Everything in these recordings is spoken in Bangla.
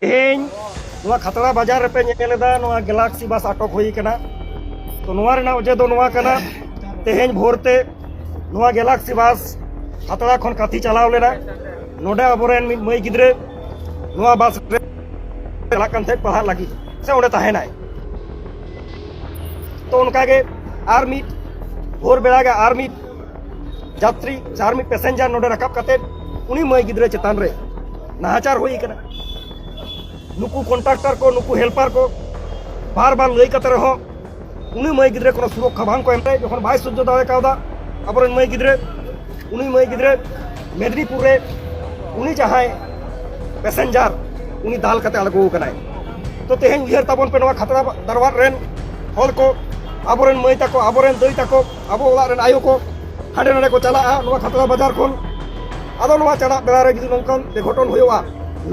तेहें खतरा बाजार पे नेलेदा गैलेक्सी बस आटक हुई कना तो वजह दो तेहें भोरते गैलेक्सी बस खतरा खन काथी चलाव लेना नोडे अबोरेन मई गिद्रे बस चलाते पढ़ा लगी से ओंडे तहेनाय तो उनकागे आर मिट भोर बेड़ा गे आर मिट यात्री आर मिट पैसेंजर नोडे रकाब कते उनी मई गिद्रे चेतान रे नाहाचार हुई कना नुकु कॉन्ट्रैक्टर को नुकु हेल्पर को बार बार लई कते रहो उनी मई गिद्रे कोनो सुरक्षा बांग को एमते जखन बाय सह्य दावे कावदा अबोरेन मई गिद्रे उनी मई गिद्रे मेदिनीपुर रे उनी जहां पैसेंजर उनी दाल कते अलगो कनाय तो तेहें उयहर ताबन पे नवा खतरा दरबार रेन हल को अबोरेन मई ताको अबोरेन दई ताको अबो ओला रेन आयो को हाडे नाडे को चला नवा खतरा बाजार खन आदो नवा चला बेला रे जुदि नोंकन बेघटन हुआ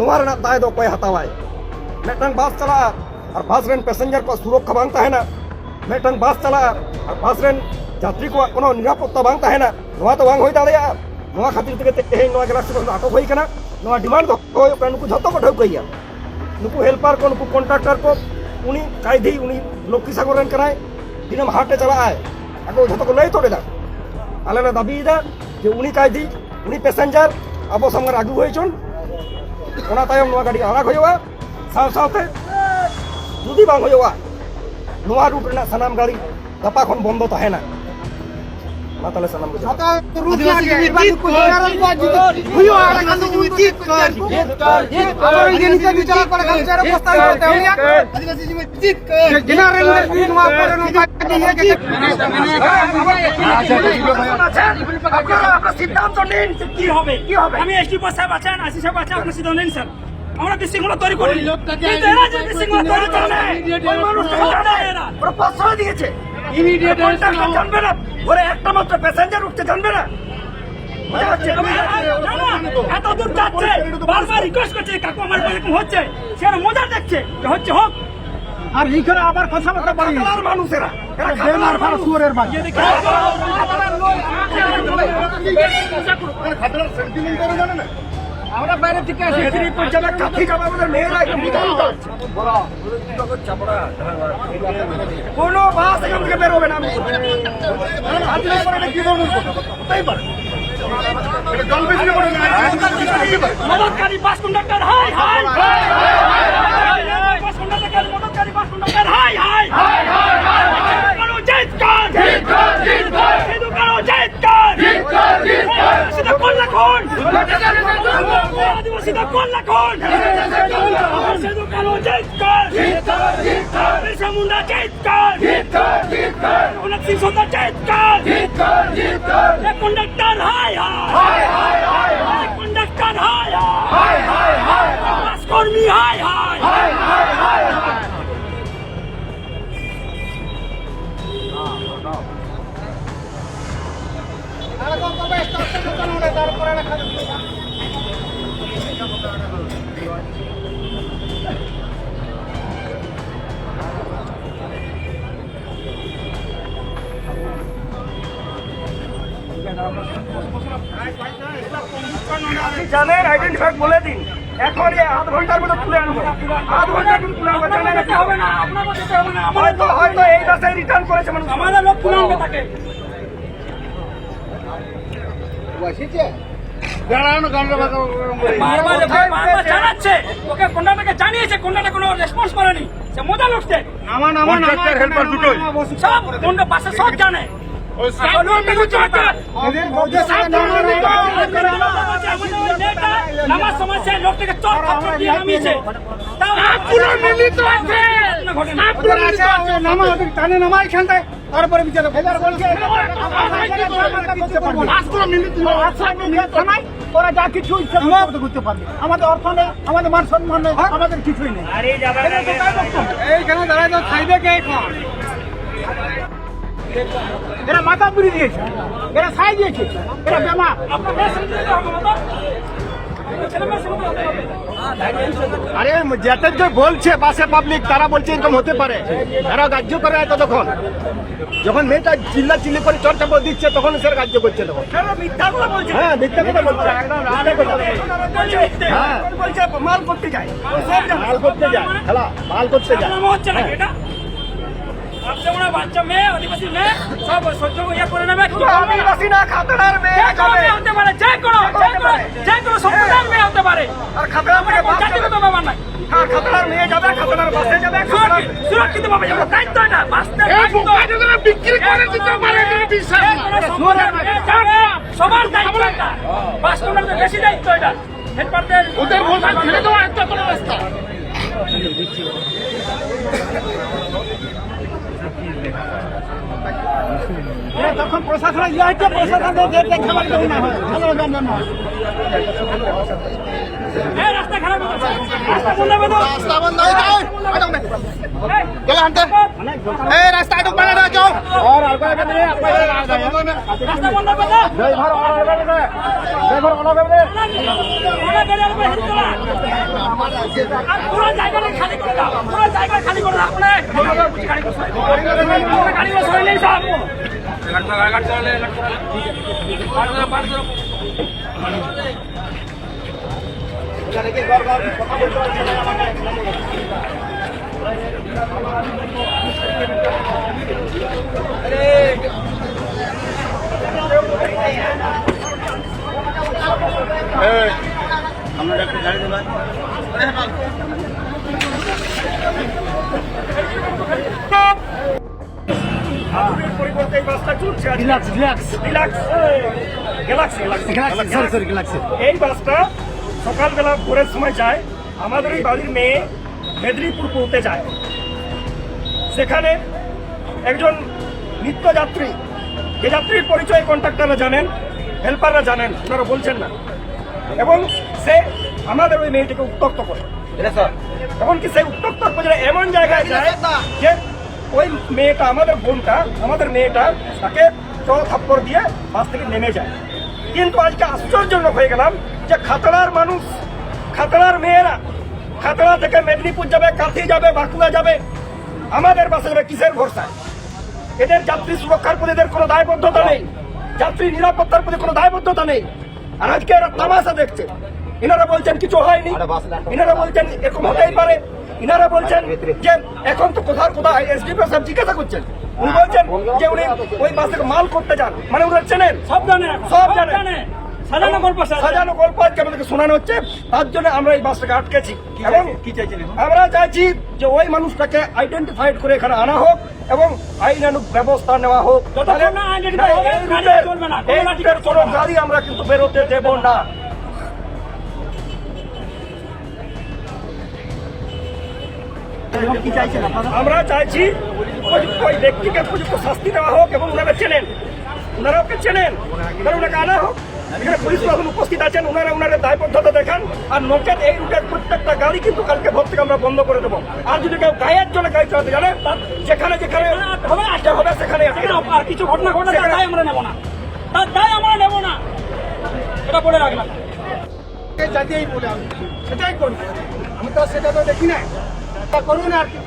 नवा रेना दाय दो कोय हतावाय मेटन बस चला और बस रेन पैसेंजर को सुरक्षा बांग तहेना मेटन बस चला और बस रेन यात्री को कोनो निरापत्ता बांग तहेना नवा तो बांग होय दाड़ेया नवा खातिर तेगे तेहें नवा गैलेक्सी बस आटक होई कना नवा डिमांड दो होय कना नुकु झतो को ढौकैया नुकु हेल्पर को नुकु कॉन्ट्रैक्टर को उनी कायदी उनी लक्ष्मी सागर रेन कनाय दिनम हाटे चला आय आको झतो को लई तोड़ेदा आले ना दाबीदा जे उनी कायदी उनी पैसेंजर अब संगे आगू होय चुन ओना तायम नवा गाड़ी आराग होयवा साव सावते जुदी बांग होयवा नवा रूट रेना सनाम गाड़ी गपा खन बंद तहेना माताले सनाम रूट लागे निर्वाचित को सरकार को आज हुयो आरा कांदो उचित कर और ये नीचे विचार पर कर्मचारी प्रस्ताव करते हो आदिवासी जी में उचित कर जनरल नवा पर नवा है कि আপনার সিদ্ধান্ত নিন কি হবে আমি এসপি সাহেব আছেন আসি সাহেব আছেন আপনি সিদ্ধান্ত নিন স্যার আমরা বিশৃঙ্খলা তৈরি করি কিন্তু এরা যে বিশৃঙ্খলা তৈরি করে ওই মানুষটা জানে এরা ওরা প্রশ্রয় দিয়েছে ইমিডিয়েট জানবে না ওরা একটা মাত্র প্যাসেঞ্জার উঠতে জানবে না এত দূর যাচ্ছে বারবার রিকোয়েস্ট করছে কাকু আমার এরকম হচ্ছে সে মজা দেখছে হচ্ছে হোক আর এইখানে আবার কথাবার্তা বলি আর মানুষেরা এরা বেমার ভালো সুরের বাচ্চা খাতরার সেন্টিমেন্ট করে জানে না আমরা বাইরে থেকে আসি মেদিনীপুর জেলা কাঠি যাবে আমাদের মেয়েরা কোনো বাস এখান থেকে বেরোবে না মদতকারী বাস কন্ডাক্টর হাই হাই বাস কন্ডাক্টর মদতকারী বাস কন্ডাক্টর হাই হাই কারো জেদ কর সিধু কারো জেদ কর সিধু কোন লাখন আদিবাসী কোন লাখন সিধু কারো জেদ কর বিরসা মুন্ডা জেদ কর অনেক সিং সদা জেদ কর কন্ডাক্টর হাই হাই কন্ডাক্টর হাই হাই বাস কর্মী হাই হাই জানেন আইডেন্টিফাই বলে দিন এখন আধ ঘন্টার মধ্যে তুলে আনবো আধ ঘন্টার মধ্যে তুলে আনবো জানেন কি হবে না আপনার কাছে হবে না হয়তো এই রাস্তায় রিটার্ন করেছে মানুষ আমাদের লোক তুলে আনবে তাকে বারবার জানাচ্ছে ওকে কন্ডাক্টরকে জানিয়েছে কন্ডাক্টর কোনো রেসপন্স করেনি সে মজা লুটছে সব কোনটা পাশে সব জানে আমার সমস্যায় লোকটাকে চট থাপ্পড় দিয়ে নামিয়েছে তারপরে বিচার ওরা যা কিছু ইচ্ছা করতে পারবে আমাদের অর্থ নেই আমাদের মান সম্মান নেই আমাদের কিছুই নেই এইখানে দাঁড়ায় তো খাইবে কে এখন এরা মাথা পুরি দিয়েছে এরা ছাই দিয়েছে এরা বেমার আরে যেতে যে বলছে বাসে পাবলিক তারা বলছে এরকম হতে পারে, তারা গ্রাহ্য করে হয়তো তখন যখন মেয়েটা চিল্লা চিল্লি করে চর্চা করে দিচ্ছে তখন সে গ্রাহ্য করছে তখন। মিথ্যা কথা বলছে, হ্যাঁ মিথ্যা কথা বলছে, একদম মিথ্যা কথা বলছে। হ্যাঁ বলছে মাল করতে যায়, মাল করতে যায়, খেলা মাল করতে যায়। হচ্ছে নাকি এটা? আপনি মনে হয় বাচ্চা মেয়ে, আদিবাসী মেয়ে সব সহ্য ইয়ে করে নেবে। কি করবে? আদিবাসী না খাতড়ার মেয়ে যে কোনো মেয়ে হতে পারে, যে কোনো সম্প্রদায়ের মেয়ে হতে পারে। আর খাতড়ার মেয়ে বাস জাতিগত ব্যাপার নাই। হ্যাঁ, খাতড়ার মেয়ে যাবে, খাতড়ার বাসে যাবে, সুরক্ষিত ভাবে যাবে, দায়িত্ব এটা, বাঁচতে দায়িত্ব। বিক্রি করে দিতে পারে বিশ্বাস সবার দায়িত্ব এটা, বাস্তবের বেশি দায়িত্ব এটা। হেল্পারদের ওদের ভোট ছেড়ে দেওয়া একটা কোনো রাস্তা। তখন প্রশাসন ইয়ে হচ্ছে, প্রশাসনকে দেখতে পারবে না হয় ভালো জানবেন না। এই রাস্তা খারাপ হয়ে গেছে, রাস্তা বন্ধ করে দাও। রাস্তা বন্ধ হয়ে যাও, আটক না চলো আনতে এই রাস্তা আটক বানা দাও যাও আর আলগা করে দে আপনারা রাস্তা বন্ধ করে দাও। ড্রাইভার আর আলগা করে দে, ড্রাইভার আলগা করে দে। ওরা গাড়ি আর হেল্প করা আর পুরো জায়গাটা খালি করে দাও, পুরো জায়গা খালি করে দাও। আপনি গাড়ি বসে নেই সব পরিবর্তে এই বাসটা চলছে আজকে। Relax relax Galaxy. এই বাসটা সকালবেলা ভোরের সময় যায়, আমাদের এই বাড়ির মেয়ে মেদিনীপুর পৌঁছে যায়। সেখানে একজন নিত্যযাত্রী, যে যাত্রীর পরিচয় কন্ট্রাক্টররা জানেন, হেল্পাররা জানেন, ওনারা বলছেন না, এবং সে আমাদের ওই মেয়েটিকে উত্ত্যক্ত করে। এমনকি সেই উত্ত্যক্ত করে এমন জায়গায় যায় যে ওই মেয়েটা, আমাদের বোনটা, আমাদের মেয়েটা তাকে থাপ্পড় দিয়ে বাস থেকে নেমে যায়। কিন্তু আজকে আশ্চর্যজনক হয়ে গেলাম যে খাতড়ার মানুষ, খাতড়ার মেয়েরা খাতড়া থেকে মেদিনীপুর যাবে, কাঁথি যাবে, বাঁকুড়া যাবে, আমাদের বাসে যাবে কিসের ভরসায়? এদের যাত্রী সুরক্ষার প্রতি এদের কোনো দায়বদ্ধতা নেই, যাত্রী নিরাপত্তার প্রতি কোনো দায়বদ্ধতা নেই। আর আজকে এরা তামাশা দেখছে। এনারা বলছেন কিছু হয়নি, এনারা বলছেন এরকম হতেই পারে, ইনারা বলছেন যে এখন তো কোথায় এসডিপিও সাহেব জিজ্ঞাসা করছেন, উনি বলছেন যে উনি ওই বাস থেকে মাল করতে যান, মানে উনি চেনেন, সব জানে, সব জানে। সাজানো গল্প, সাজানো গল্প আজকে আমাদেরকে শোনানো হচ্ছে। তার জন্য আমরা এই বাসটাকে আটকেছি এবং আমরা চাইছি যে ওই মানুষটাকে আইডেন্টিফাইড করে এখানে আনা হোক এবং আইনানুগ ব্যবস্থা নেওয়া হোক। যতক্ষণ না identify হবে, গাড়ি চলবে না, কোনো লাঠি কোনো গাড়ি আমরা কিন্তু বেরোতে দেব না। আমরা চাইছি ওই ব্যক্তিকে উপযুক্ত শাস্তি দেওয়া হোক এবং ওনারা চেনেন, ওনারা ওকে চেনেন, ওনাকে আনা হোক। এখানে পুলিশ প্রশাসন উপস্থিত আছেন, ওনারা ওনাদের দায়বদ্ধতা দেখান। আর নচেত এই রুটের প্রত্যেকটা গাড়ি কিন্তু কালকে ভোর থেকে আমরা বন্ধ করে দেবো। আর যদি কেউ গায়ের জন্য গাড়ি চালাতে জানে, যেখানে যেখানে হবে সেখানে আর কিছু ঘটনা ঘটনা তার দায় আমরা নেব না, তার দায় আমরা নেব না, এটা বলে রাখলাম। জাতীয় বলে আমি সেটাই করি, আমি তো সেটা তো দেখি না, তা করুন আর কি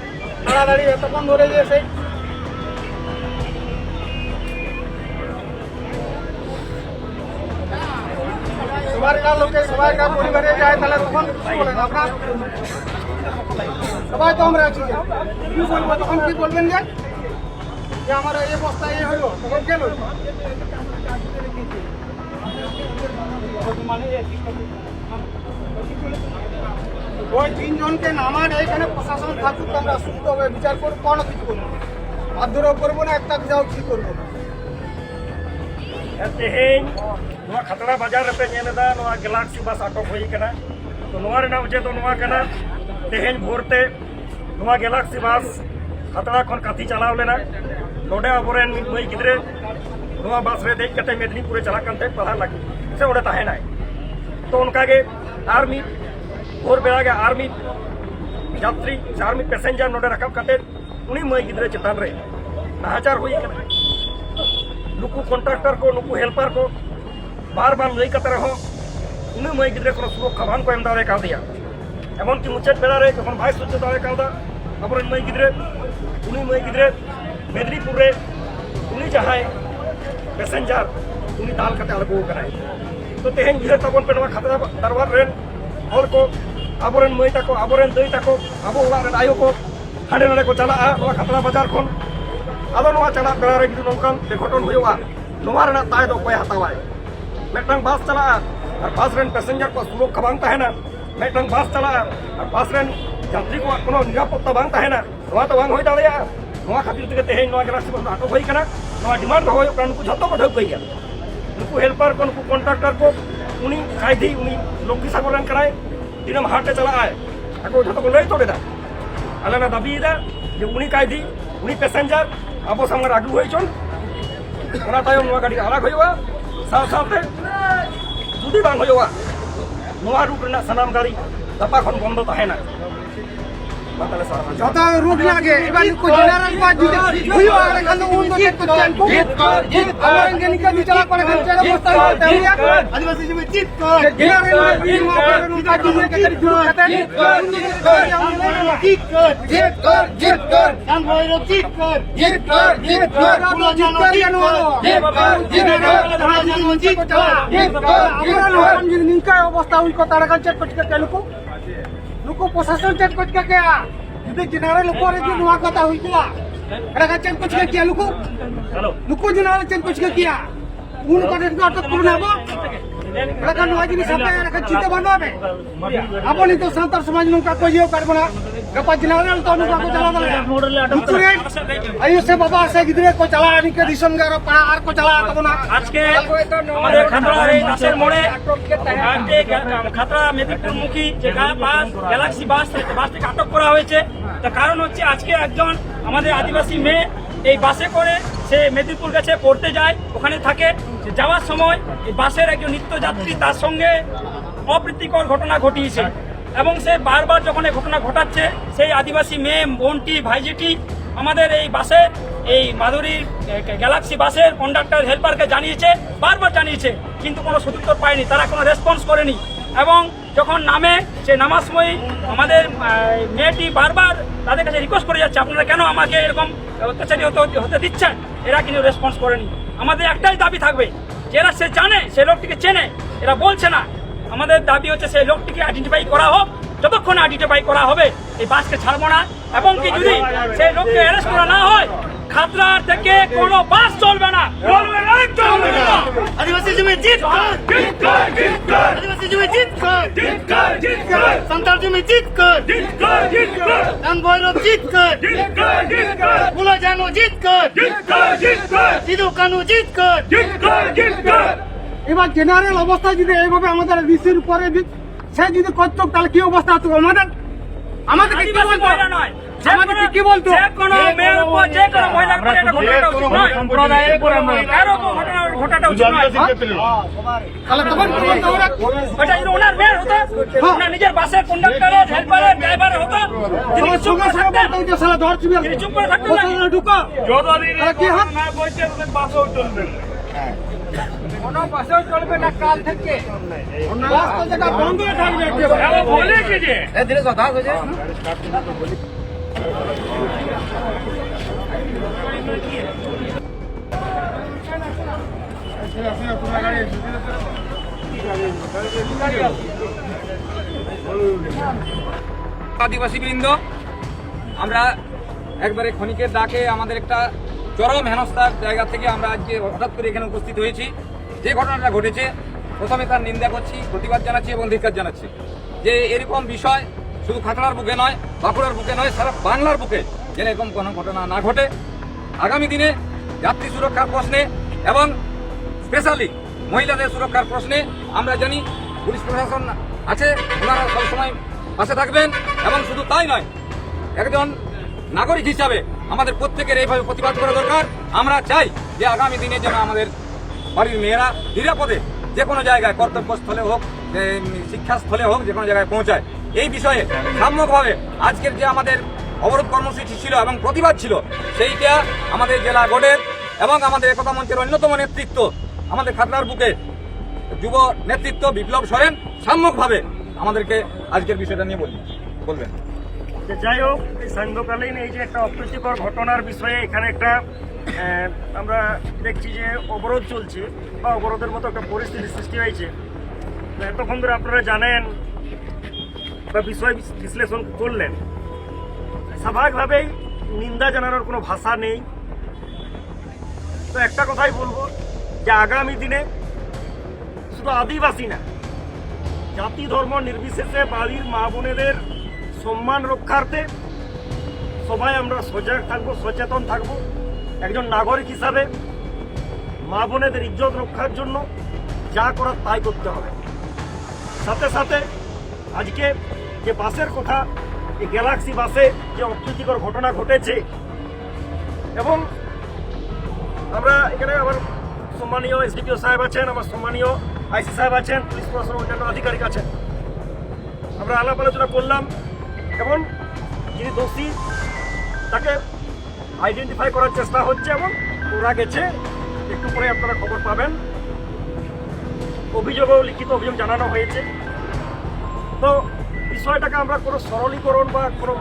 তাড়াতাড়ি এতক্ষণ ধরে যে সেই সবাইকার লোকে সবাইকার পরিবারে যায়, তাহলে তখন কি বলেন আপনার? সবাই তো আমরা আছি, কি বলবো তখন? কি বলবেন যে আমার এই অবস্থা এই হলো, তখন কেন ওই তিনজনকে নামান এইখানে প্রশাসন থাকুক, আমরা সুস্থভাবে বিচার করবো, কোনো কিছু করবো, মারধরও করবো না, একটা যাও কি করবো না। तेहें खतरा बाजार पे गैलाक्सी बस आटक होना तो वजह तो तेहें भोरते गैलाक्सी बस खतरा खन काथी चलाव लेना नोडे अबरेन मई गिद्रे बस रे देख कते मेदिनीपुर चलाते पढ़ा लगे से ओडे तहना तो उनकागे आर्मी भोर बेड़ा आर्मी यात्री आर्मी पैसेंजर नोडे रकब कते उनी मई गिद्रे चेतान रे नाहाचार होना नुकू कॉन्ट्रैक्टर को नुकू हेल्पर को बार बार लई कते रहो উনি মাই গিদ্রে কোনো সুরক্ষা বান কো এম দাঁড়ে কাউদিয়া এমনকি মুচাদ বেড়ারে যখন ভাই সূর্য দাঁড়ে কাউদা আবরেন মাই গিদ্রে উনি মাই গিদ্রে মেদিনীপুরে উনি যাহাই প্যাসেঞ্জার উনি দাল কাতে আলগো কানাই তো তেহেন গিরে তখন পেনवा খাতরা দরবার রেন হল को আবরেন মাই তাকো আবরেন দই তাকো আবো ওলা রেন আয়ো को হাড়ে নাড়ে को চালা'a নোয়া খাতরা বাজার খন আদো নোয়া চালা বেড়ারে গিদু নংকান বেঘটন হইওয়া নোয়া রেনা তাই দো কয় হাতাওয়াই মেট্রাং বাস চালা'a আর বাস রেন প্যাসেঞ্জার को সুরক্ষা বাং তাহেনা মেট্রাং বাস চালা'a আর বাস রেন যাত্রী को কোনো নিরাপত্তা বাং তাহেনা নোয়া তো বাং হই দাড়িয়া নোয়া খাতির থেকে তেহেন নোয়া গ্যালাক্সি বাস আটক হই কানা নোয়া ডিমান্ড হই কারণ नुकु झतो को ढक गई नुकु हेल्पर को नुकु कॉन्ट्रैक्टर को उनी कायदी उनी लोकी सागर रेन कराय दिनम हाटे चाला'a ako झतो को लई तोड़े दा आलेना दाबी दा जे उनी कायदी उनी पैसेंजर आबो संग आगु होई चोन ओना तायम नोआ गाड़ी आराग होइवा साथ साथे जुदी बांग होइवा नोआ रूट रेना सनाम गाड़ी दपा खन बंद ताहेना बाताले सारा যত রুট লাগে এবার কো জেনারেল বাস দিতে হইও আর এখান উন তো চেক করতে জিত কর আমার ইঞ্জিনিকা বিচারা করে খানচার অবস্থা হতে হইয়া আদিবাসী জমি জিত কর জেনারেল বাস দিতে মাপের উনকা দিনে কে করি শুরু করতে জিত কর জিত কর জিত কর কান ভৈরব জিত কর জিত কর জিত কর পুরো জানো জিত কর জিত কর জিত কর জিত কর আমরা লোকন ইঞ্জিনিকা অবস্থা উই কো তারা খানচার করতে কেলুকো नुकु प्रशासन चेक कुछ का क्या यदि जनरल ऊपर जो नुआ कथा हुई क्या अरे का चेक कुछ का किया नुकु नुकु जनरल चेक कुछ का किया उन को देखो अटक पूर्ण हो अरे का नुआ जी सब अरे का चिते बनवा में अपन तो संतर समाज नुका कोई यो कर बना गपा जनरल तो नुका को चला दे आयु से बाबा से गिदरे को चला आनी के दिशन गारो पड़ा आर को चला तो बना আজকে আমাদের খাতড়া এই দাসের মোড়ে আজকে খাতড়া মেদিনীপুরমুখী যে বাস গ্যালাক্সি বাসটিকে আটক করা হয়েছে তার কারণ হচ্ছে আজকে একজন আমাদের আদিবাসী মেয়ে এই বাসে করে সে মেদিনীপুর গেছে পড়তে যায় ওখানে থাকে যাওয়ার সময় এই বাসের একজন নিত্যযাত্রী তার সঙ্গে অপ্রীতিকর ঘটনা ঘটিয়েছে এবং সে বারবার যখন এই ঘটনা ঘটাচ্ছে সেই আদিবাসী মেয়ে বোনটি ভাইজিটি আমাদের এই বাসের এই মাধুরী গ্যালাক্সি বাসের কন্ডাক্টর হেল্পারকে জানিয়েছে বারবার জানিয়েছে কিন্তু কোনো সদুত্তর পায়নি তারা কোনো রেসপন্স করেনি এবং যখন নামে সে নামার সময় আমাদের মেয়েটি বারবার তাদের কাছে রিকোয়েস্ট করে যাচ্ছে আপনারা কেন আমাকে এরকম অত্যাচারী হতে দিচ্ছেন এরা কিন্তু রেসপন্স করেনি আমাদের একটাই দাবি থাকবে যারা সে জানে সে লোকটিকে চেনে এরা বলছে না আমাদের দাবি হচ্ছে সেই লোকটিকে আইডেন্টিফাই করা হোক যতক্ষণ আইডেন্টিফাই করা হবে এই বাসকে ছাড়বো না এবং কি যদি সেই লোককে অ্যারেস্ট করা না হয় খাতড়া থেকে কোনো বাস চলবে না आदिवासी जमी जीत कर जीत कर जीत कर आदिवासी जमी जीत कर जीत कर जीत कर संताल जमी जीत कर जीत कर जीत कर कान भैरव जीत कर बुला जानो जीत कर सिधु कानू जीत कर এবার জেনারেল অবস্থা যদি এইভাবে আমাদের রিসির উপরে সে যদি করতো তাহলে কি অবস্থা হতো আমাদের কি বলতো নয় আমাদের কি বলতো যে কোনো মেয়ের উপর যে কোনো মহিলার উপর এটা ঘটনাটা উচিত নয় সম্প্রদায়ের উপর এরকম ঘটনাটা উচিত নয় তাহলে তখন কি বলতো ওরা ওটা যদি ওনার মেয়ের হতো ওনার নিজের বাসের কন্ডাক্টরের হেল্পারের ড্রাইভারের হতো তিনি চুপ করে থাকতেন তো সালা ধর চুপ তিনি চুপ করে থাকতেন না ঢুকো যতদিন কি হাত না বলছে ওদের বাসও চলবে কোনো বাসও চলবে না কাল থেকে বাস তো যেটা বন্ধ হয়ে থাকবে বলে কি যে ধীরে কথা হয়েছে আদিবাসী বৃন্দ আমরা একবারে ক্ষণিকের ডাকে আমাদের একটা চরম হেনস্থার জায়গা থেকে আমরা আজকে হঠাৎ করে এখানে উপস্থিত হয়েছি যে ঘটনাটা ঘটেছে প্রথমে তার নিন্দা করছি প্রতিবাদ জানাচ্ছি এবং ধিক্কার জানাচ্ছি যে এরকম বিষয় শুধু খাতড়ার বুকে নয় বাঁকুড়ার বুকে নয় সারা বাংলার বুকে যেন এরকম কোনো ঘটনা না ঘটে আগামী দিনে যাত্রী সুরক্ষার প্রশ্নে এবং স্পেশালি মহিলাদের সুরক্ষার প্রশ্নে আমরা জানি পুলিশ প্রশাসন আছে ওনারা সবসময় পাশে থাকবেন এবং শুধু তাই নয় একজন নাগরিক হিসাবে আমাদের প্রত্যেকের এইভাবে প্রতিবাদ করা দরকার আমরা চাই যে আগামী দিনে যেন আমাদের বাড়ির মেয়েরা নিরাপদে যে কোনো জায়গায় কর্তব্যস্থলে হোক শিক্ষাস্থলে হোক যে কোনো জায়গায় পৌঁছায় এই বিষয়ে সাম্যকভাবে আজকের যে আমাদের অবরোধ কর্মসূচি ছিল এবং প্রতিবাদ ছিল সেইটা আমাদের জেলা বোর্ডের এবং আমাদের একতা মঞ্চের অন্যতম নেতৃত্ব আমাদের খাতড়ার বুকে যুব নেতৃত্ব বিপ্লব সরেন সাম্যকভাবে আমাদেরকে আজকের বিষয়টা নিয়ে বলবেন। যে যাই হোক, এই সান্ধ্যকালীন এই যে একটা অপ্রীতিকর ঘটনার বিষয়ে এখানে একটা আমরা দেখছি যে অবরোধ চলছে বা অবরোধের মতো একটা পরিস্থিতি সৃষ্টি হয়েছে। তো এতক্ষণ ধরে আপনারা জানেন বা বিষয় বিশ্লেষণ করলেন, স্বাভাবিকভাবেই নিন্দা জানানোর কোনো ভাষা নেই। তো একটা কথাই বলবো যে আগামী দিনে শুধু আদিবাসী না, জাতি ধর্ম নির্বিশেষে বাড়ির মা বোনেদের সম্মান রক্ষার্থে সবাই আমরা সজাগ থাকবো, সচেতন থাকবো। একজন নাগরিক হিসাবে মা বোনেদের ইজ্জত রক্ষার জন্য যা করার তাই করতে হবে। সাথে সাথে আজকে যে বাসের কথা, এই গ্যালাক্সি বাসে যে অপ্রীতিকর ঘটনা ঘটেছে, এবং আমরা এখানে আমার সম্মানীয় এসডিপিও সাহেব আছেন, আমার সম্মানীয় আইসি সাহেব আছেন, পুলিশ প্রশাসনের অন্যান্য আধিকারিক আছেন, আমরা আলাপ আলোচনা করলাম এবং যিনি দোষী তাকে আইডেন্টিফাই করার চেষ্টা হচ্ছে এবং ওরা গেছে। একটু পরে আপনারা খবর পাবেন। অভিযোগও লিখিত অভিযোগ জানানো হয়েছে। তো বিষয়টাকে আমরা কোনো সরলীকরণ বা কোনো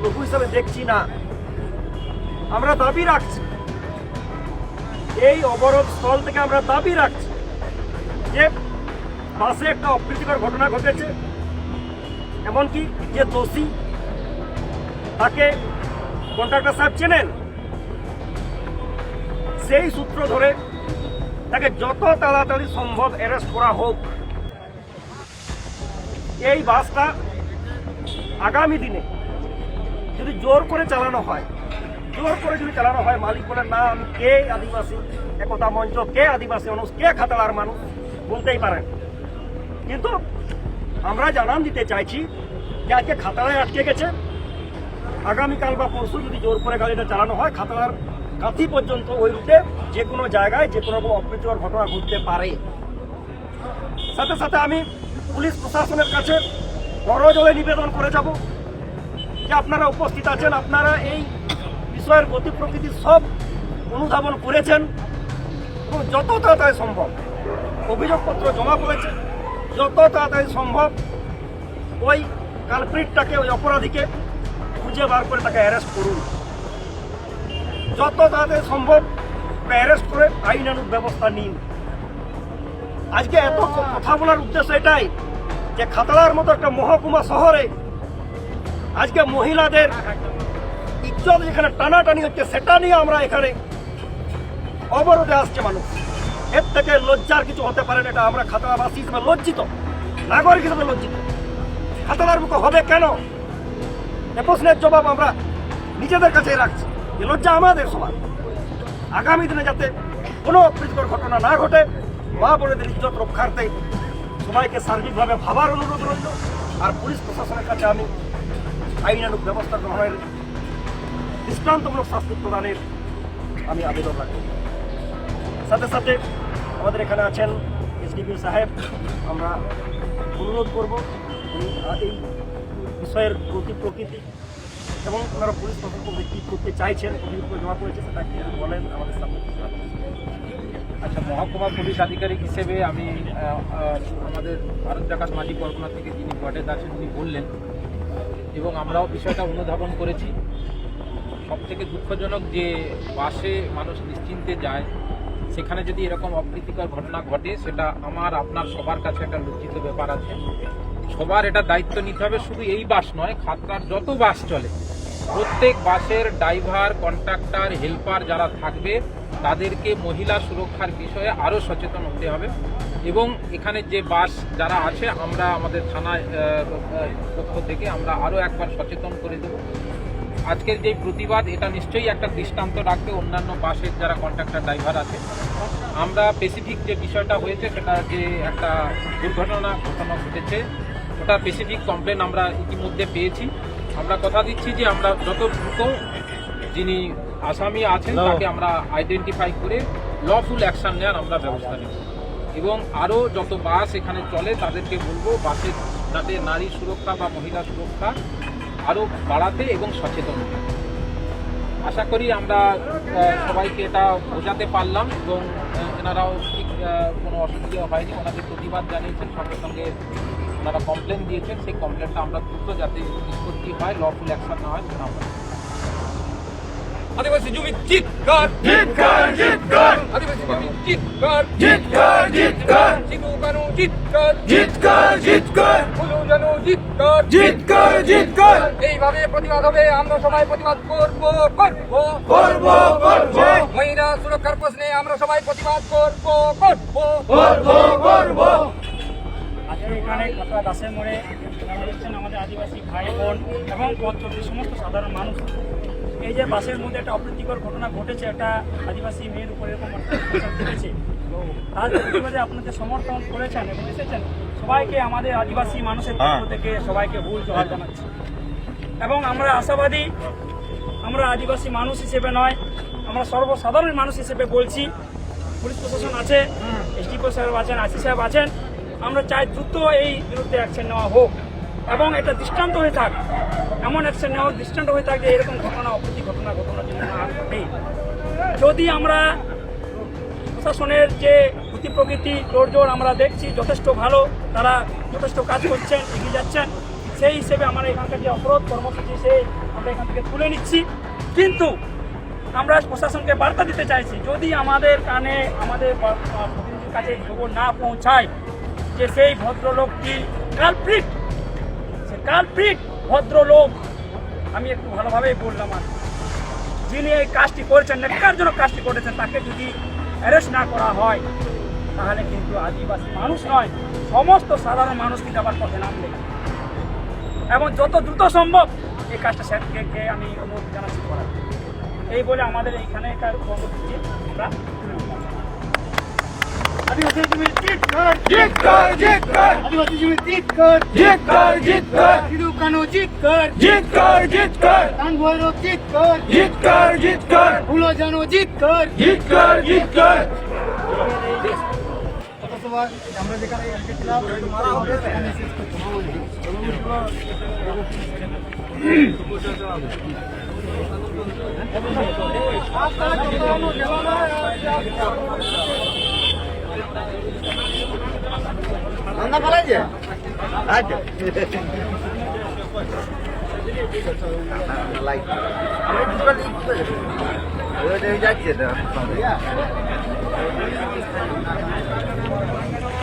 লঘু হিসাবে দেখছি না। আমরা দাবি রাখছি, এই অবরোধ স্থল থেকে আমরা দাবি রাখছি যে বাসে একটা অপ্রীতিকর ঘটনা ঘটেছে, এমনকি যে দোষী তাকে কন্ট্রাক্টর সাহেব চেনেন, সেই সূত্র ধরে তাকে যত তাড়াতাড়ি সম্ভব অ্যারেস্ট করা হোক। এই বাসটা আগামী দিনে যদি জোর করে চালানো হয়, মালিক বলেন না আমি কে আদিবাসী একতা মঞ্চ, কে আদিবাসী মানুষ, কে খাতড়ার মানুষ বলতেই পারেন, কিন্তু আমরা জানান দিতে চাইছি যে আজকে খাতড়ায় আটকে গেছে। আগামীকাল বা পরশু যদি জোর করে গাড়িটা চালানো হয়, খাতড়ার কাঁথি পর্যন্ত ওই রুটে যে কোনো জায়গায় যে কোনো রকম অপ্রীতিকর ঘটনা ঘটতে পারে। সাথে সাথে আমি পুলিশ প্রশাসনের কাছে করজোড়ে নিবেদন করে যাব যে আপনারা উপস্থিত আছেন, আপনারা এই বিষয়ের গতি প্রকৃতি সব অনুধাবন করেছেন এবং যত তাড়াতাড়ি সম্ভব অভিযোগপত্র জমা করেছে, যত তাড়াতাড়ি সম্ভব ওই কালপ্রিটটাকে, ওই অপরাধীকে খুঁজে বার করে তাকে অ্যারেস্ট করুন। যত তাড়াতাড়ি সম্ভব অ্যারেস্ট করে আইনানুগ ব্যবস্থা নিন। আজকে এত কথা বলার উদ্দেশ্য এটাই যে খাতড়ার মতো একটা মহকুমা শহরে আজকে মহিলাদের ইজ্জত যেখানে টানাটানি হচ্ছে, সেটা নিয়ে আমরা এখানে অবরোধে আসছে মানুষ। এর থেকে লজ্জার কিছু হতে পারে না। এটা আমরা খাতড়াবাসী হিসেবে লজ্জিত, নাগরিক হিসেবে লজ্জিত। খাতড়ার মুখে হবে কেন? এ প্রশ্নের জবাব আমরা নিজেদের কাছে রাখছি যে লজ্জা আমাদের সবার। আগামী দিনে যাতে কোনো অপ্রীতিকর ঘটনা না ঘটে, মা বোনেদের ইজ্জত রক্ষার্থে সবাইকে সার্বিকভাবে ভাবার অনুরোধ রইল। আর পুলিশ প্রশাসনের কাছে আমি আইনানুগ ব্যবস্থা গ্রহণের, দৃষ্টান্তমূলক শাস্তি প্রদানের আমি আবেদন রাখি। সাথে সাথে আমাদের এখানে আছেন এসডিপিও সাহেব, আমরা অনুরোধ করব এই বিষয়ের গতি প্রকৃতি এবং ওনারা পুলিশ প্রশাসনকে কী করতে চাইছেন, অভিযোগ জমা করেছে, সেটা কি বলেন আমাদের সামনে। আচ্ছা, মহকুমা পুলিশ আধিকারিক হিসেবে আমি আমাদের ভারত জাকাত মাটি পরগনা থেকে যিনি কোয়ার্টেজ আছেন তিনি বললেন এবং আমরাও বিষয়টা অনুধাবন করেছি। সবথেকে দুঃখজনক যে বাসে মানুষ নিশ্চিন্তে যায়, সেখানে যদি এরকম অপ্রীতিকর ঘটনা ঘটে, সেটা আমার আপনার সবার কাছে একটা লজ্জিত ব্যাপার আছে। সবার এটা দায়িত্ব নিতে হবে। শুধু এই বাস নয়, খাতড়ার যত বাস চলে প্রত্যেক বাসের ড্রাইভার, কন্ট্রাক্টর, হেল্পার যারা থাকবে তাদেরকে মহিলা সুরক্ষার বিষয়ে আরও সচেতন হতে হবে। এবং এখানে যে বাস যারা আছে, আমরা আমাদের থানায় পক্ষ থেকে আমরা আরও একবার সচেতন করে দেব। আজকের যে প্রতিবাদ, এটা নিশ্চয়ই একটা দৃষ্টান্ত রাখবে অন্যান্য বাসের যারা কন্ট্রাক্টর ড্রাইভার আছে। আমরা স্পেসিফিক যে বিষয়টা হয়েছে, সেটা যে একটা ঘটনা ঘটেছে, ওটা স্পেসিফিক কমপ্লেন আমরা ইতিমধ্যে পেয়েছি। আমরা কথা দিচ্ছি যে আমরা যত দ্রুত যিনি আসামি আছেন তাকে আমরা আইডেন্টিফাই করে লফুল অ্যাকশন নেওয়ার আমরা ব্যবস্থা নেব। এবং আরও যত বাস এখানে চলে তাদেরকে বলবো বাসের যাতে নারী সুরক্ষা বা মহিলা সুরক্ষা আরও বাড়াতে এবং সচেতন হতে। আশা করি আমরা সবাইকে এটা বোঝাতে পারলাম এবং এনারাও ঠিক কোনো অসুবিধা হয়নি। ওনাদের প্রতিবাদ জানিয়েছেন, সঙ্গে সঙ্গে ওনারা কমপ্লেন দিয়েছেন। সেই কমপ্লেনটা আমরা দ্রুত যাতে নিষ্পত্তি হয়, লফুল অ্যাকশন না হয় সেটা আমরা আদিবাসী জমি চিৎকার চিৎকার চিৎকার আদিবাসী জমি চিৎকার চিৎকার চিৎকার সিধু কানু চিৎকার চিৎকার চিৎকার ফুলু জানু চিৎকার চিৎকার চিৎকার এইভাবে প্রতিবাদ হবে। আমরা সবাই প্রতিবাদ করব করব করব করব মহিলা সুরক্ষার প্রশ্নে আমরা সবাই প্রতিবাদ করব করব করব করব। আজকে এখানে খাতড়া দাসের মোড়ে যারা দেখছেন আমাদের আদিবাসী ভাই বোন এবং পথচলতি সমস্ত সাধারণ মানুষ, এই যে বাসের মধ্যে একটা অপ্রীতিকর ঘটনা ঘটেছে, একটা আদিবাসী মেয়ের উপরে এরকম অত্যাচার ঘটেছে, তার প্রতিবাদে আপনাদের সমর্থন করেছেন এবং এসেছেন, সবাইকে আমাদের আদিবাসী মানুষের পক্ষ থেকে সবাইকে ভুল জবাব জানাচ্ছি। এবং আমরা আশাবাদী, আমরা আদিবাসী মানুষ হিসেবে নয়, আমরা সর্বসাধারণ মানুষ হিসেবে বলছি, পুলিশ প্রশাসন আছে, এসডিপো সাহেব আছেন, আসি সাহেব আছেন, আমরা চাই দ্রুত এই বিরুদ্ধে অ্যাকশন নেওয়া হোক এবং এটা দৃষ্টান্ত হয়ে থাক, এমন অ্যাকশন নেওয়া হোক দৃষ্টান্ত হয়ে থাক যে এরকম ঘটনা অপ্রীতি ঘটনা যেন না ঘটে। যদি আমরা প্রশাসনের যে গতি প্রকৃতি তোড়জোড় আমরা দেখছি যথেষ্ট ভালো, তারা যথেষ্ট কাজ করছেন, এগিয়ে যাচ্ছেন, সেই হিসেবে আমরা এখানকার যে অবরোধ কর্মসূচি সেই আমরা এখান থেকে তুলে নিচ্ছি। কিন্তু আমরা প্রশাসনকে বার্তা দিতে চাইছি, যদি আমাদের কানে আমাদের প্রতিনিধির কাছে খবর না পৌঁছায় যে সেই ভদ্রলোকটি কালপ্রিট, সে কালপ্রিট ভদ্রলোক, আমি একটু ভালোভাবেই বললাম, আর যিনি এই কাজটি করেছেন, ন্যাক্কারজনক কাজটি করেছেন, তাকে যদি অ্যারেস্ট না করা হয় তাহলে কিন্তু আদিবাসী মানুষ নয়, সমস্ত সাধারণ মানুষ কিন্তু আবার পথে নামবে। এবং যত দ্রুত সম্ভব এই কাজটা স্যারকে আমি অনুরোধ জানাচ্ছি করার। এই বলে আমাদের এইখানেকার কর্মসূচি আমরা আদিবাসী জমি চিৎকার চিৎকার চিৎকার আদিবাসী জমি চিৎকার চিৎকার চিৎকার সিধু কানু চিৎকার চিৎকার চিৎকার কান ভৈরব চিৎকার চিৎকার চিৎকার ফুলো জানু চিৎকার চিৎকার চিৎকার। আমরা যেখানে এসেছিলাম মারা হবে সেখানে শেষ রান্না পালাই যে আচ্ছা লাইক যাচ্ছে